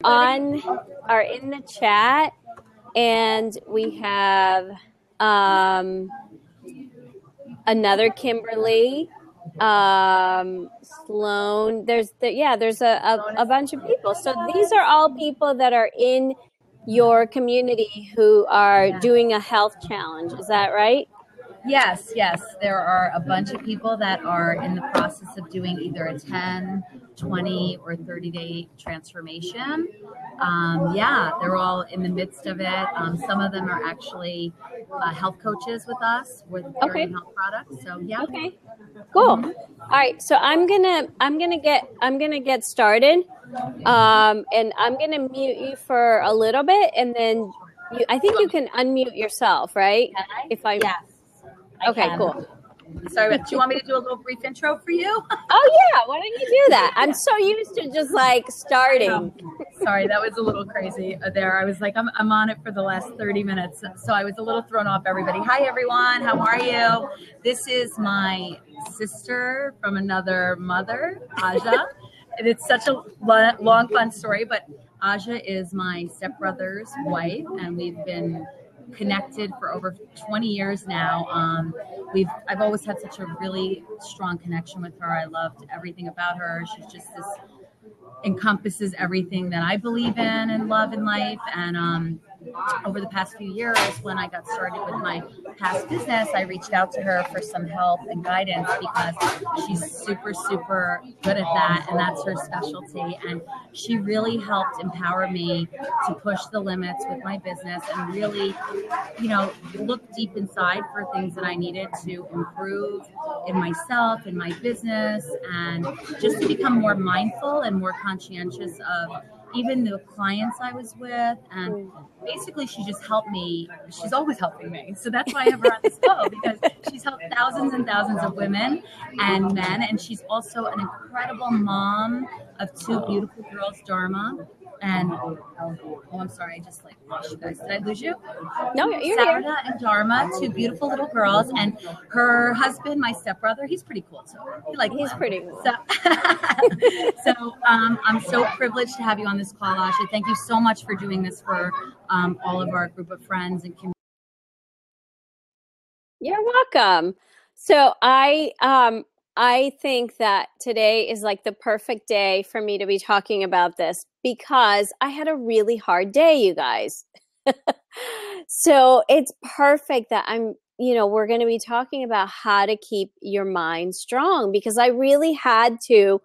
are in the chat, and we have another Kimberly, Sloan. There's a bunch of people. So these are all people that are in your community who are doing a health challenge. Is that right? Yes. There are a bunch of people that are in the process of doing either a 10, 20, or 30-day transformation. They're all in the midst of it. Some of them are actually health coaches with us with dairy and health products. So yeah. Okay. Cool. All right. So I'm gonna get started. And I'm gonna mute you for a little bit, and then I think you can unmute yourself, right? Yes. Okay, cool. Sorry, do you want me to do a little brief intro for you? Oh yeah, why don't you do that? I'm so used to just like starting. Sorry, that was a little crazy there. I was like, I'm on it for the last 30 minutes, so I was a little thrown off. Everybody, hi everyone, how are you? This is my sister from another mother, Aja. And it's such a long, fun story, but Aja is my stepbrother's wife, and we've been connected for over 20 years now. I've always had such a really strong connection with her. I loved everything about her. She's just encompasses everything that I believe in and love in life. And over the past few years, when I got started with my past business, I reached out to her for some help and guidance because she's super, super good at that, and that's her specialty. And she really helped empower me to push the limits with my business and really, look deep inside for things that I needed to improve in myself, in my business, and just to become more mindful and more conscientious of even the clients I was with. And basically she just helped me. She's always helping me. So that's why I have her on this show, because she's helped thousands and thousands of women and men. And she's also an incredible mom of two beautiful girls, Dharma. And I'm sorry, I just lost you guys. Did I lose you? No, you're Sarah here. and Dharma, two beautiful little girls, and her husband, my stepbrother, he's pretty cool too. He's pretty cool. So I'm so privileged to have you on this call, Asha. Thank you so much for doing this for all of our group of friends and community. You're welcome. So I think that today is like the perfect day for me to be talking about this because I had a really hard day, you guys. So it's perfect that we're going to be talking about how to keep your mind strong, because I really had to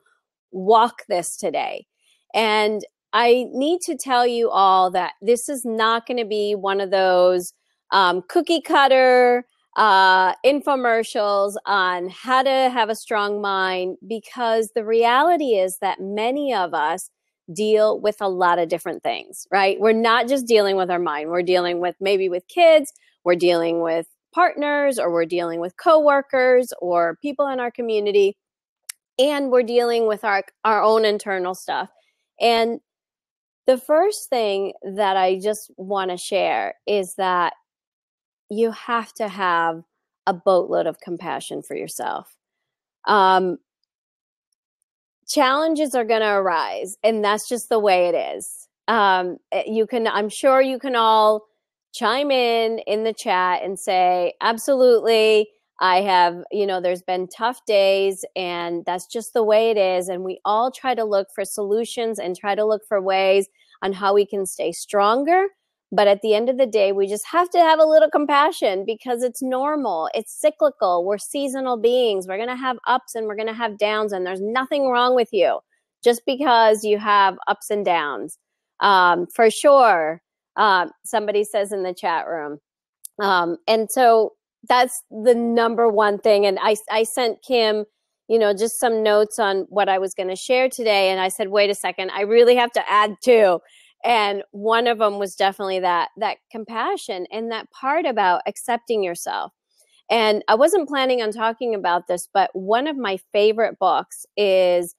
walk this today. And I need to tell you all that this is not going to be one of those cookie cutter infomercials on how to have a strong mind, because the reality is that many of us deal with a lot of different things, right? We're not just dealing with our mind. We're dealing with maybe with kids, we're dealing with partners, or we're dealing with coworkers or people in our community, and we're dealing with our own internal stuff. And the first thing that I just want to share is that you have to have a boatload of compassion for yourself. Challenges are going to arise, and that's just the way it is. I'm sure you can all chime in the chat and say, absolutely, I have, there's been tough days, and that's just the way it is. And we all try to look for solutions and try to look for ways on how we can stay stronger. But at the end of the day, we just have to have a little compassion, because it's normal. It's cyclical. We're seasonal beings. We're going to have ups and we're going to have downs, and there's nothing wrong with you just because you have ups and downs. For sure. Somebody says in the chat room. And so that's the number one thing. And I sent Kim, just some notes on what I was going to share today. And I said, wait a second, I really have to add two. And one of them was definitely that compassion and that part about accepting yourself. And I wasn't planning on talking about this, but one of my favorite books is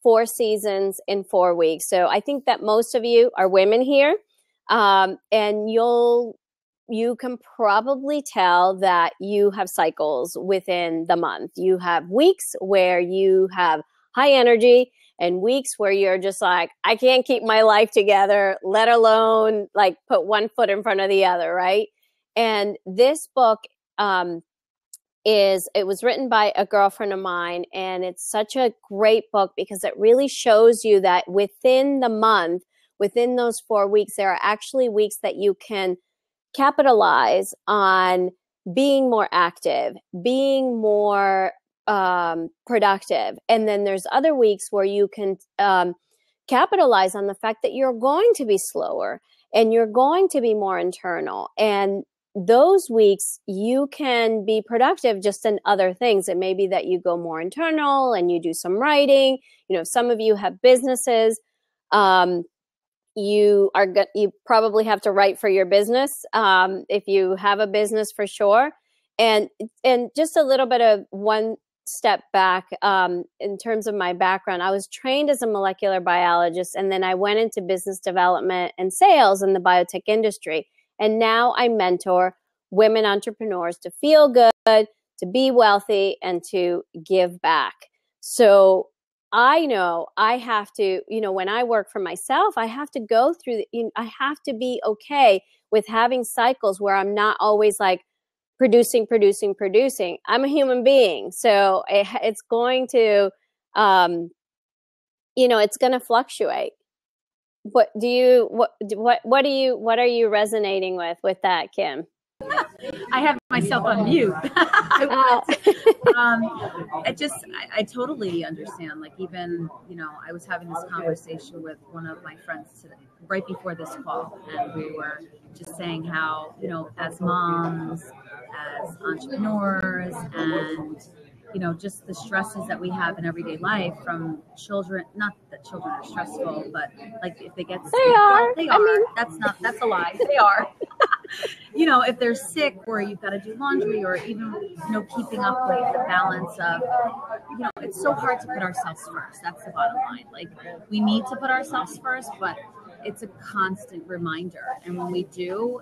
4 Seasons in 4 Weeks. So I think that most of you are women here, and you can probably tell that you have cycles within the month. You have weeks where you have high energy, and weeks where you're just like, I can't keep my life together, let alone like put one foot in front of the other, right? And this book it was written by a girlfriend of mine, and it's such a great book because it really shows you that within the month, within those 4 weeks, there are actually weeks that you can capitalize on being more active, being more productive. And then there's other weeks where you can capitalize on the fact that you're going to be slower and you're going to be more internal. And those weeks you can be productive just in other things. It may be that you go more internal and you do some writing. You know, some of you have businesses. You probably have to write for your business if you have a business, for sure. And just a little bit of one step back in terms of my background. I was trained as a molecular biologist, and then I went into business development and sales in the biotech industry. And now I mentor women entrepreneurs to feel good, to be wealthy, and to give back. So I know I have to, when I work for myself, I have to go through, I have to be okay with having cycles where I'm not always like producing. I'm a human being. So it's going to, it's going to fluctuate. What are you resonating with that, Kim? I have myself on mute. I totally understand. Like, even, I was having this conversation with one of my friends today, right before this call, and we were just saying how, as moms, as entrepreneurs, and just the stresses that we have in everyday life from children. Not that children are stressful, but like if they get sick, they are. I mean, that's a lie. They are. If they're sick, or you've got to do laundry, or even, keeping up with the balance of, it's so hard to put ourselves first. That's the bottom line. Like, we need to put ourselves first, but it's a constant reminder. And when we do,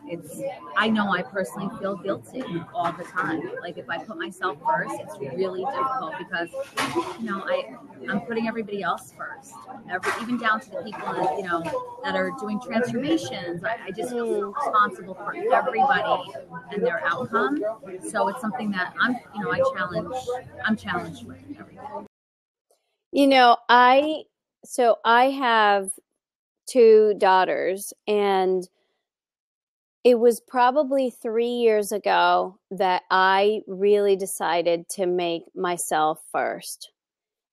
I know I personally feel guilty all the time. Like, if I put myself first, it's really difficult because, I'm putting everybody else first, even down to the people that are doing transformations. I just feel so responsible for everybody and their outcome. So it's something that I'm challenged with every day. I have 2 daughters, and it was probably 3 years ago that I really decided to make myself first.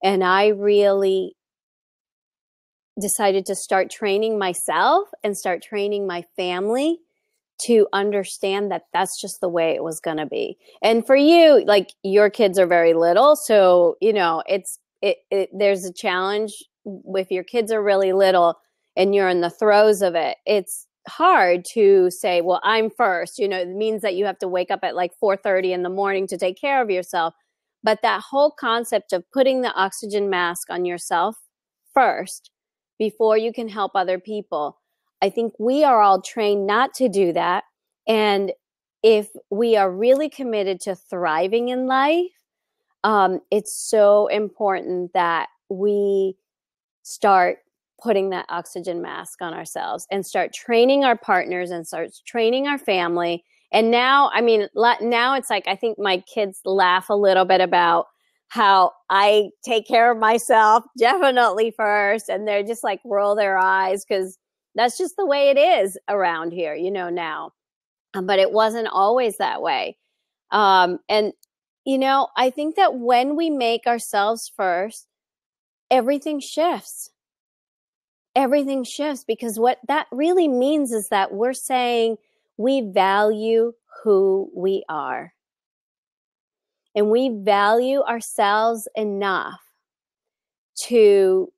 And I really decided to start training myself and start training my family to understand that that's just the way it was going to be. And for you, like, your kids are very little, so there's a challenge if your kids are really little and you're in the throes of it. It's hard to say, well, I'm first. It means that you have to wake up at like 4:30 in the morning to take care of yourself. But that whole concept of putting the oxygen mask on yourself first before you can help other people, I think we are all trained not to do that. And if we are really committed to thriving in life, it's so important that we start putting that oxygen mask on ourselves and start training our partners and start training our family. And now it's like, I think my kids laugh a little bit about how I take care of myself definitely first. And they're just like, roll their eyes, because that's just the way it is around here, now. But it wasn't always that way. I think that when we make ourselves first, everything shifts. Everything shifts, because what that really means is that we're saying we value who we are. And we value ourselves enough to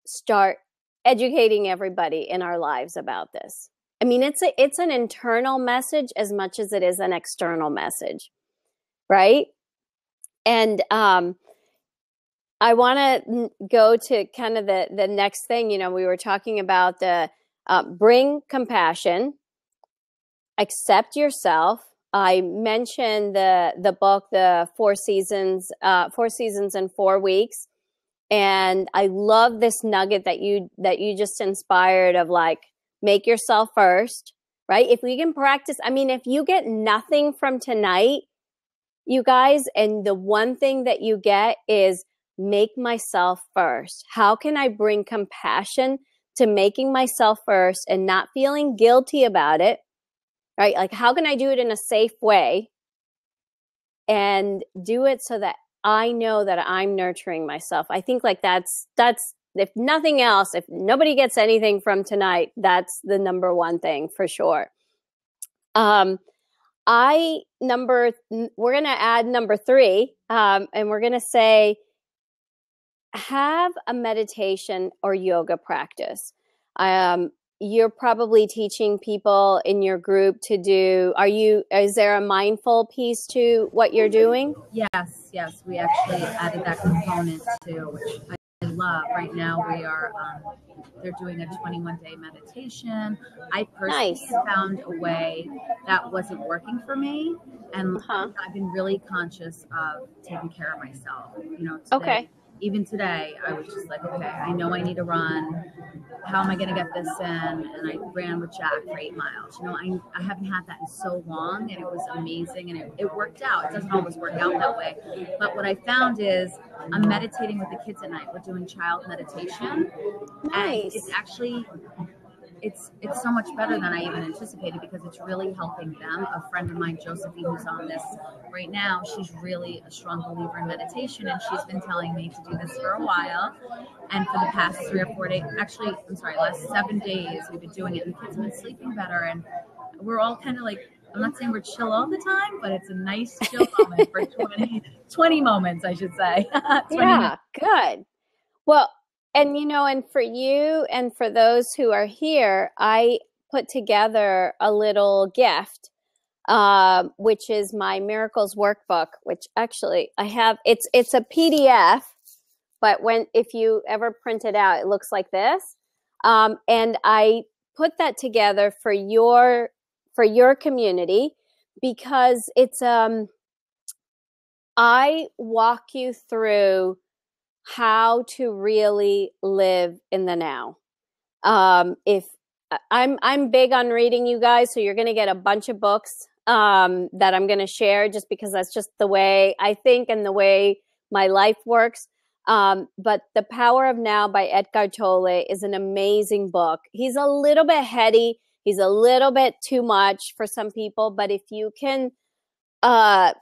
start educating everybody in our lives about this. I mean, it's an internal message as much as it is an external message, right? And I want to go to kind of the next thing. We were talking about the bring compassion, accept yourself. I mentioned the book, the 4 Seasons in 4 Weeks. And I love this nugget that you just inspired of like, make yourself first, right? If we can practice, I mean, if you get nothing from tonight, you guys, and the one thing that you get is make myself first. How can I bring compassion to making myself first and not feeling guilty about it, right? Like, how can I do it in a safe way and do it so that I know that I'm nurturing myself? I think like that's if nothing else, if nobody gets anything from tonight, that's the number one thing for sure. We're going to add number 3, and we're going to say, have a meditation or yoga practice. You're probably teaching people in your group to do, is there a mindful piece to what you're doing? Yes, we actually added that component too, which I love. Right now we are, they're doing a 21-day meditation. I personally found a way that wasn't working for me, and I've been really conscious of taking care of myself. Today, even today, I was just like, okay, I know I need to run. How am I going to get this in? And I ran with Jack for 8 miles. I haven't had that in so long, and it was amazing, and it worked out. It doesn't always work out that way. But what I found is I'm meditating with the kids at night. We're doing child meditation. And it's actually, it's so much better than I even anticipated, because it's really helping them. A friend of mine, Josephine, who's on this right now, she's really a strong believer in meditation, and she's been telling me to do this for a while. And for the past 3 or 4 days, actually, last 7 days, we've been doing it, and the kids have been sleeping better. And we're all kind of like, I'm not saying we're chill all the time, but it's a nice chill moment for 20 moments, I should say. Yeah, good. Well, and for you and for those who are here, I put together a little gift, which is my Miracles Workbook, which actually I have. It's a PDF, but if you ever print it out, it looks like this. And I put that together for your community, because it's I walk you through how to really live in the now. If I'm big on reading, you guys, so you're going to get a bunch of books that I'm going to share, just because that's just the way I think and the way my life works. But The Power of Now by Eckhart Tolle is an amazing book. He's a little bit heady. He's a little bit too much for some people, but if you can, at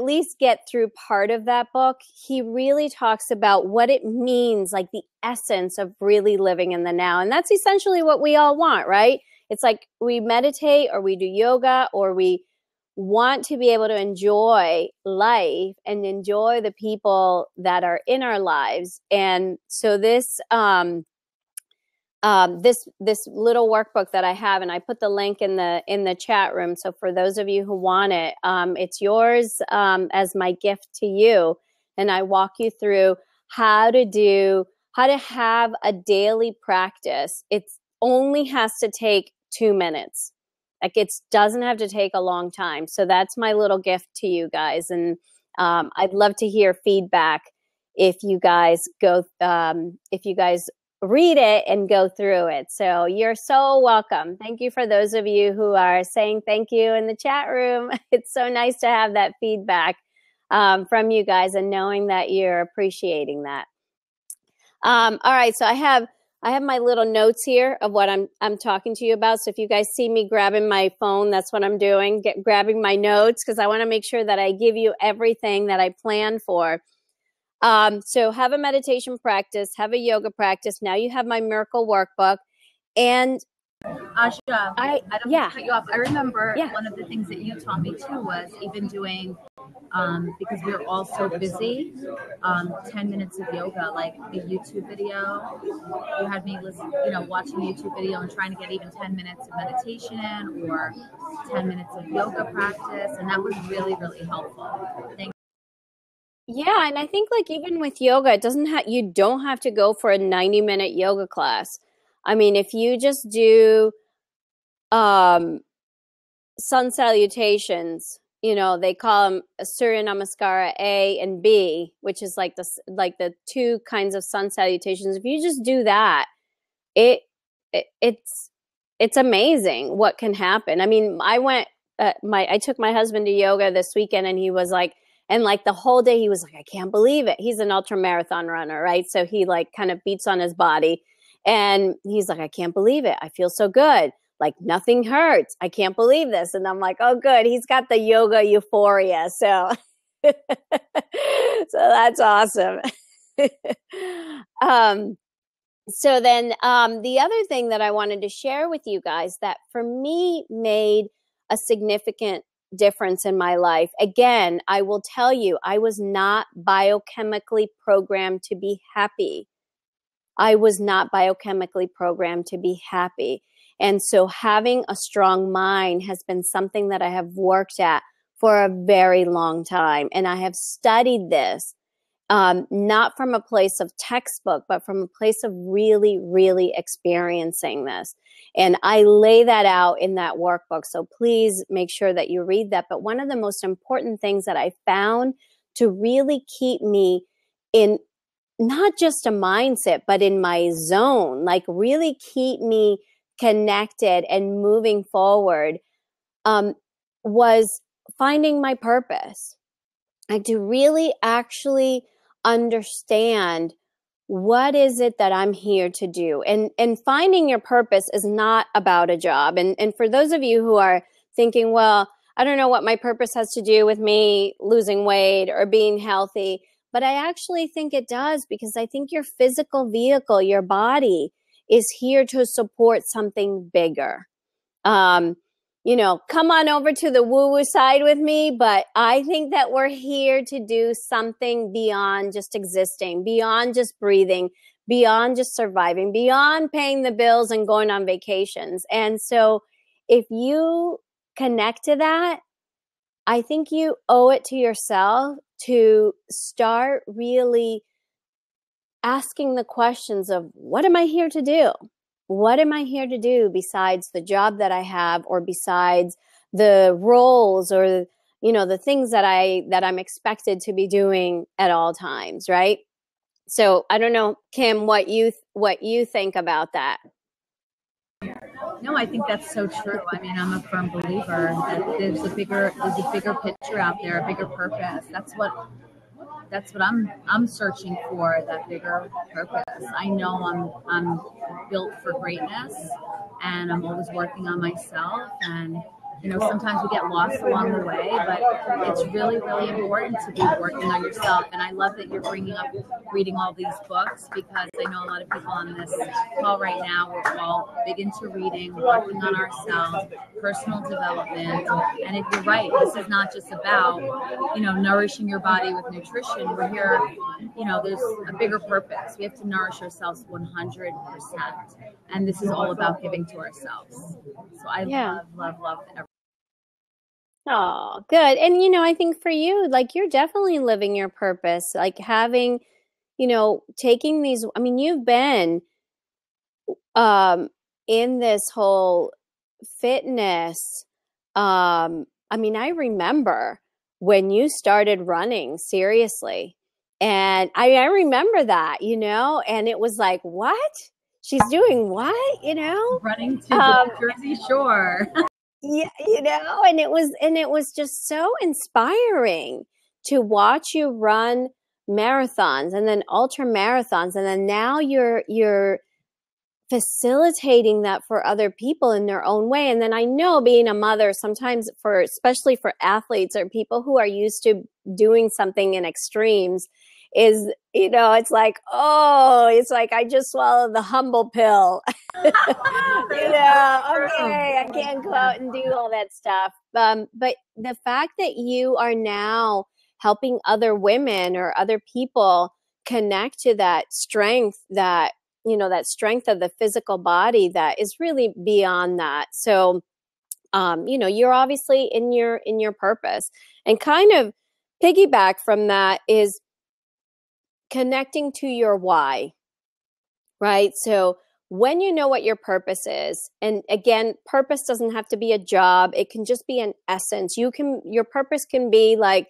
least get through part of that book, he really talks about what it means, like the essence of really living in the now. And that's essentially what we all want, right? It's like we meditate or we do yoga, or we want to be able to enjoy life and enjoy the people that are in our lives. And so this little workbook that I have, and I put the link in the chat room. So for those of you who want it, it's yours as my gift to you. And I walk you through how to have a daily practice. It only has to take 2 minutes. Like, it doesn't have to take a long time. So that's my little gift to you guys. And I'd love to hear feedback if you guys read it and go through it. So you're so welcome. Thank you for those of you who are saying thank you in the chat room. It's so nice to have that feedback from you guys, and knowing that you're appreciating that. All right, so I have my little notes here of what I'm talking to you about. So if you guys see me grabbing my phone, that's what I'm doing, grabbing my notes, because I want to make sure that I give you everything that I plan for. So have a meditation practice, have a yoga practice. Now you have my miracle workbook. And Asha, I don't want to cut you off. I remember one of the things that you taught me too was even doing, because we were all so busy, 10 minutes of yoga, like a YouTube video. You had me watching a YouTube video and trying to get even 10 minutes of meditation in, or 10 minutes of yoga practice. And that was really, really helpful. Thank you. Yeah, and I think like even with yoga, you don't have to go for a 90-minute yoga class. I mean, if you just do sun salutations they call them Surya Namaskara A and B, which is like the two kinds of sun salutations. If you just do that, it, it's amazing what can happen. I mean, I took my husband to yoga this weekend, and he was like, and like the whole day he was like, I can't believe it. He's an ultra marathon runner, right? So he like kind of beats on his body, and he's like, I can't believe it. I feel so good. Like nothing hurts. I can't believe this. And I'm like, oh, good. He's got the yoga euphoria. So, so that's awesome. um, so then the other thing that I wanted to share with you guys that for me made a significant difference in my life. Again, I will tell you, I was not biochemically programmed to be happy. I was not biochemically programmed to be happy. And so having a strong mind has been something that I have worked at for a very long time. And I have studied this, not from a place of textbook, but from a place of really, really experiencing this. And I lay that out in that workbook. So please make sure that you read that. But one of the most important things that I found to really keep me in not just a mindset, but in my zone, like really keep me connected and moving forward, was finding my purpose. Like to really actually understand what is it that I'm here to do. And finding your purpose is not about a job. And for those of you who are thinking, well, I don't know what my purpose has to do with me losing weight or being healthy, but I actually think it does, because I think your physical vehicle, your body, is here to support something bigger. Come on over to the woo-woo side with me, but I think that we're here to do something beyond just existing, beyond just breathing, beyond just surviving, beyond paying the bills and going on vacations. And so if you connect to that, I think you owe it to yourself to start really asking the questions of, what am I here to do? What am I here to do besides the job that I have, or besides the roles, or the things that I'm expected to be doing at all times, right? So I don't know, Kim, what you think about that. No, I think that's so true. I mean, I'm a firm believer that there's a bigger picture out there, a bigger purpose. That's what I'm searching for, that bigger purpose. I know I'm built for greatness, and I'm always working on myself. And sometimes we get lost along the way, but it's really, really important to be working on yourself. And I love that you're bringing up reading all these books, because I know a lot of people on this call right now, we're all big into reading, working on ourselves, personal development. And if you're right, this is not just about, nourishing your body with nutrition. We're here, there's a bigger purpose. We have to nourish ourselves 100%. And this is all about giving to ourselves. So I love everything. Oh, good. And, I think for you, like, you're definitely living your purpose, like having, taking these, I mean, you've been, in this whole fitness. I mean, I remember when you started running seriously, and I remember that, and it was like, what? She's doing what, Running to the Jersey Shore. Yeah, and it was just so inspiring to watch you run marathons and then ultra marathons, and then now you're facilitating that for other people in their own way. And then I know, being a mother, sometimes especially for athletes or people who are used to doing something in extremes, is, it's like, I just swallowed the humble pill. Okay, I can't go out and do all that stuff. But the fact that you are now helping other women or other people connect to that strength, that strength of the physical body, that is really beyond that. So, you're obviously in your purpose. And kind of piggyback from that is connecting to your why, right? So when you know what your purpose is, and again, purpose doesn't have to be a job. It can just be an essence. Your purpose can be like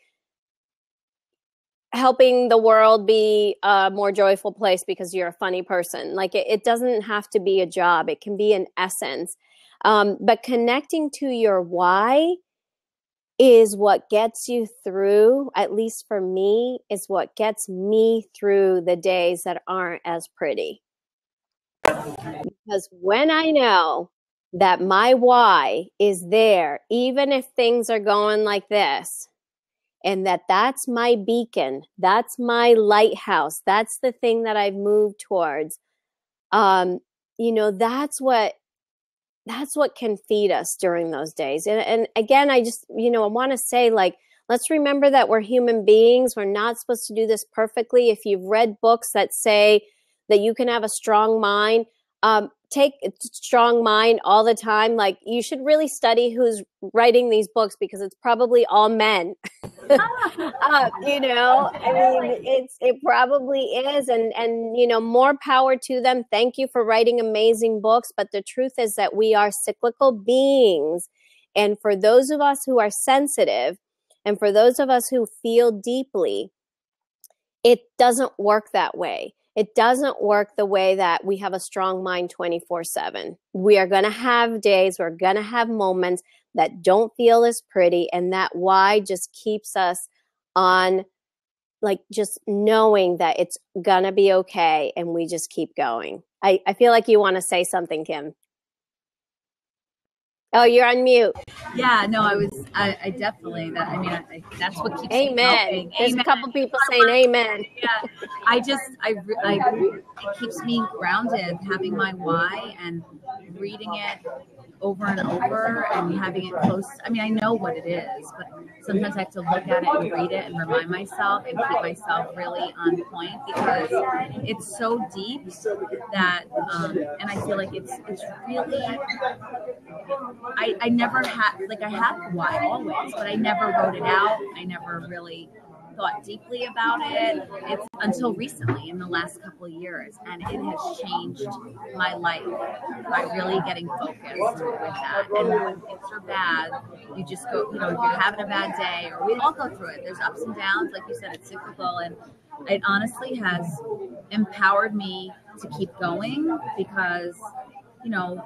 helping the world be a more joyful place because you're a funny person. Like it doesn't have to be a job. It can be an essence. But connecting to your why is what gets you through, at least for me, is what gets me through the days that aren't as pretty. Because when I know that my why is there, even if things are going like this, and that's my beacon, that's my lighthouse, that's the thing that I've moved towards, you know, that's what can feed us during those days. And again, I just, you know, I want to say, like, let's remember that we're human beings. We're not supposed to do this perfectly. If you've read books that say that you can have a strong mind, take a strong mind all the time. Like, you should really study who's writing these books, because it's probably all men. You know, I mean, it probably is, and you know, more power to them. Thank you for writing amazing books, but the truth is that we are cyclical beings, and for those of us who are sensitive, and for those of us who feel deeply, it doesn't work that way. It doesn't work the way that we have a strong mind 24/7. We are going to have days, we're going to have moments that don't feel as pretty, and that why just keeps us on, like, just knowing that it's going to be okay, and we just keep going. I feel like you want to say something, Kim. Oh, you're on mute. Yeah, no, I definitely, that's what keeps me Amen. going. There's Amen. a couple people saying amen. Yeah, it keeps me grounded, having my why and reading it over and over and having it close. I mean, I know what it is, but sometimes I have to look at it and read it and remind myself and keep myself really on point, because it's so deep that, and I feel like it's really, I never had, like, I had why always, but I never wrote it out. I never really thought deeply about it. It's until recently, in the last couple of years, and it has changed my life by really getting focused with that. And when things are bad, you just go, you know, if you're having a bad day, or we all go through it, there's ups and downs, like you said, it's cyclical, and it honestly has empowered me to keep going, because, you know,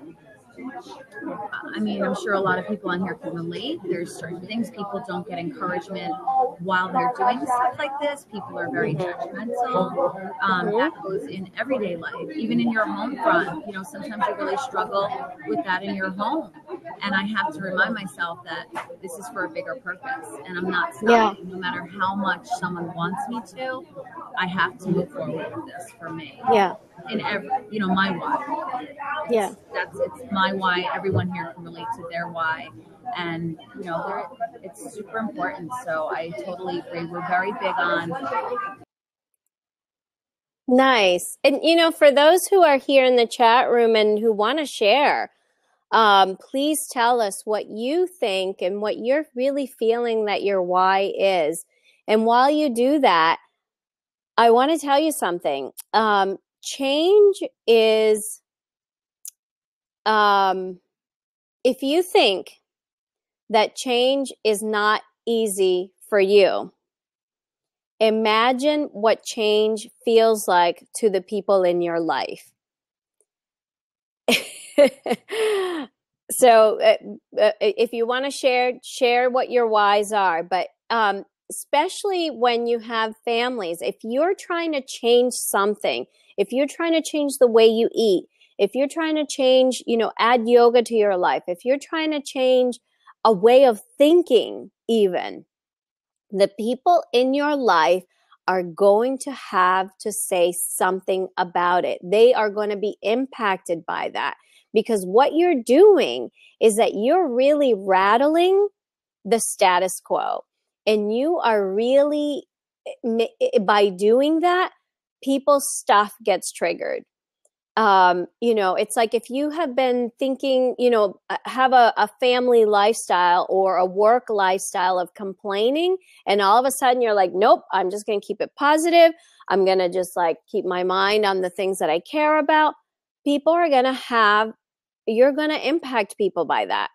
I mean, I'm sure a lot of people on here can relate. There's certain things people don't get encouragement while they're doing stuff like this. People are very judgmental. That goes in everyday life, even in your home front. You know, sometimes you really struggle with that in your home. And I have to remind myself that this is for a bigger purpose, and I'm not stopping. No matter how much someone wants me to, I have to move forward with this for me. Yeah. In every, you know, my why. It's my why. Everyone here can relate to their why, and you know, it's super important. So I totally agree. We're very big on. Nice. And you know, for those who are here in the chat room and who want to share, please tell us what you think and what you're really feeling that your why is. And while you do that, I want to tell you something. Change is, if you think that change is not easy for you, imagine what change feels like to the people in your life. So if you want to share what your whys are, but especially when you have families, if you're trying to change something, if you're trying to change the way you eat, if you're trying to change, you know, add yoga to your life, if you're trying to change a way of thinking, even, the people in your life are going to have to say something about it. They are going to be impacted by that, because what you're doing is that you're really rattling the status quo. And you are really, by doing that, people's stuff gets triggered. You know, it's like if you have been thinking, you know, have a family lifestyle or a work lifestyle of complaining, and all of a sudden you're like, nope, I'm just going to keep it positive. I'm going to just like keep my mind on the things that I care about. people are going to you're going to impact people by that.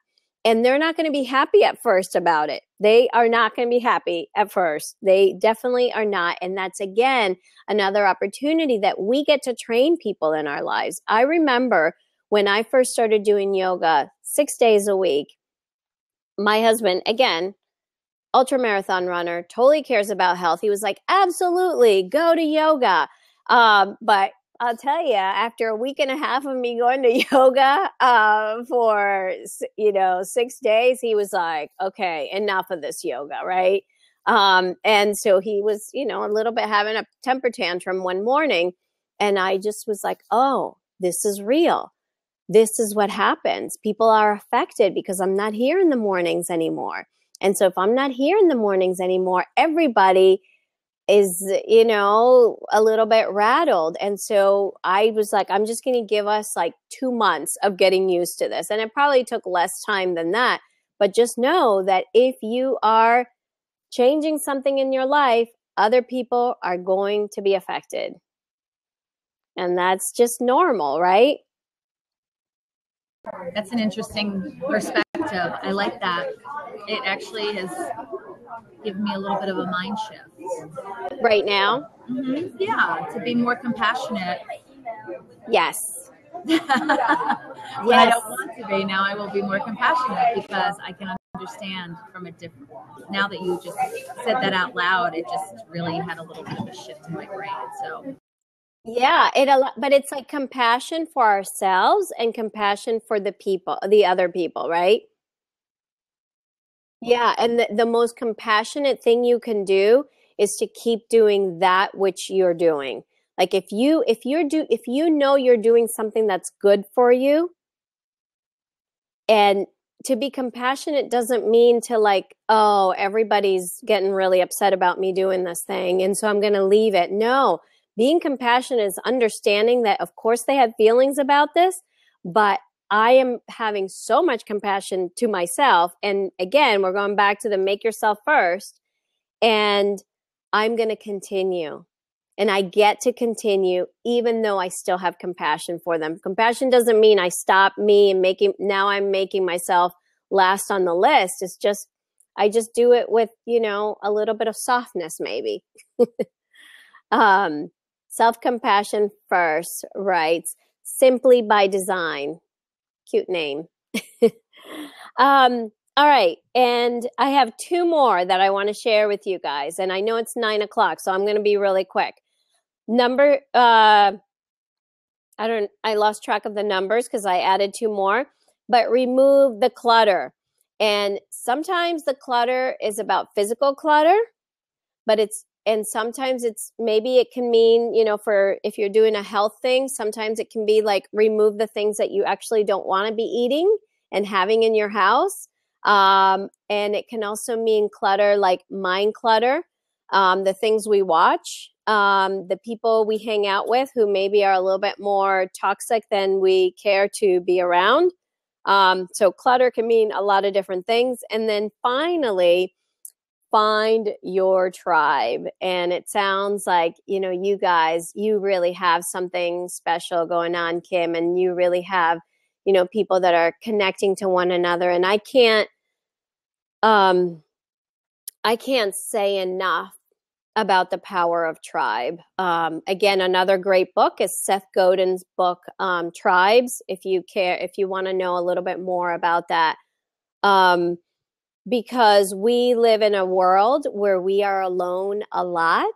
And they're not going to be happy at first about it. They are not going to be happy at first. They definitely are not. And that's, again, another opportunity that we get to train people in our lives. I remember when I first started doing yoga 6 days a week, my husband, again, ultra marathon runner, totally cares about health. He was like, absolutely, go to yoga. But I'll tell you, after a week and a half of me going to yoga for 6 days, he was like, okay, enough of this yoga, right? And so he was, a little bit having a temper tantrum one morning. And I just was like, oh, this is real. This is what happens. People are affected because I'm not here in the mornings anymore. And so if I'm not here in the mornings anymore, everybody is, a little bit rattled. And so I was like, I'm just going to give us like 2 months of getting used to this. And it probably took less time than that. But just know that if you are changing something in your life, other people are going to be affected. And that's just normal, right? That's an interesting perspective. I like that. It actually has given me a little bit of a mind shift. Right now? Mm-hmm. Yeah, to be more compassionate. Yes. When I don't want to be, now I will be more compassionate because I can understand from a different. Now that you just said that out loud, it just really had a little bit of a shift in my brain. So. Yeah, but it's like compassion for ourselves and compassion for the other people, right? Yeah, and the most compassionate thing you can do is to keep doing that which you're doing. Like if you know you're doing something that's good for you, and to be compassionate doesn't mean to like, oh, everybody's getting really upset about me doing this thing, and so I'm going to leave it. No. Being compassionate is understanding that, of course, they have feelings about this, but I am having so much compassion to myself. And again, we're going back to the make yourself first. And I'm going to continue. And I get to continue even though I still have compassion for them. Compassion doesn't mean I stop me and now I'm making myself last on the list. It's just, I just do it with, a little bit of softness maybe. Self-compassion first writes, simply by design. Cute name. All right. And I have 2 more that I want to share with you guys. And I know it's 9 o'clock, so I'm going to be really quick. I lost track of the numbers because I added 2 more, but remove the clutter. And sometimes the clutter is about physical clutter, and sometimes maybe it can mean, for if you're doing a health thing, sometimes it can be like remove the things that you actually don't want to be eating and having in your house. And it can also mean clutter, like mind clutter, the things we watch, the people we hang out with who maybe are a little bit more toxic than we care to be around. So clutter can mean a lot of different things. And then finally, find your tribe. And it sounds like, you guys, you really have something special going on, Kim, and you really have, people that are connecting to one another. And I can't say enough about the power of tribe. Again, another great book is Seth Godin's book, Tribes, if you want to know a little bit more about that. Because we live in a world where we are alone a lot,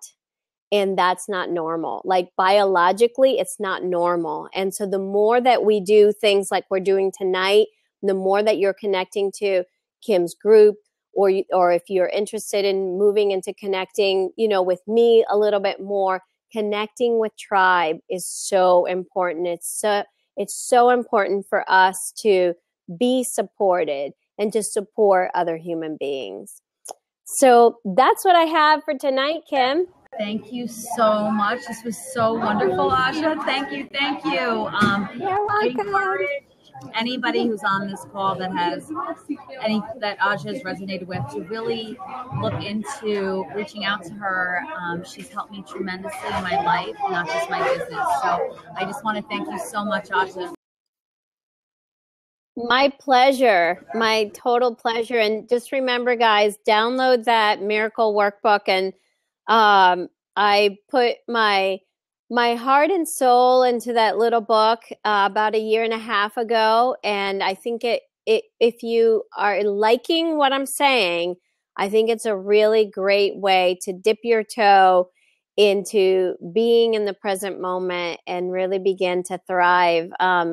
and that's not normal. Like biologically, it's not normal. And so the more that we do things like we're doing tonight, the more that you're connecting to Kim's group, or if you're interested in moving into connecting, with me a little bit more, connecting with tribe is so important. It's so important for us to be supported and to support other human beings. So that's what I have for tonight, Kim. Thank you so much. This was so wonderful, Asha. Thank you. You're welcome. anybody who's on this call that has any that Aja has resonated with, to really look into reaching out to her. She's helped me tremendously in my life, not just my business. So I just want to thank you so much, Aja. My pleasure. My total pleasure. And just remember, guys, download that miracle workbook. And I put my heart and soul into that little book about a year and a half ago. And I think if you are liking what I'm saying, I think it's a really great way to dip your toe into being in the present moment and really begin to thrive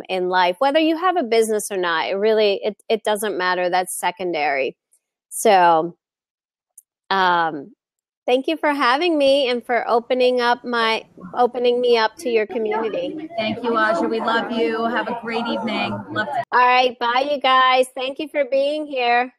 in life, whether you have a business or not. It doesn't matter. That's secondary. So thank you for having me and for opening me up to your community. Thank you, Aja. We love you. Have a great evening. Love to. All right, bye you guys. Thank you for being here.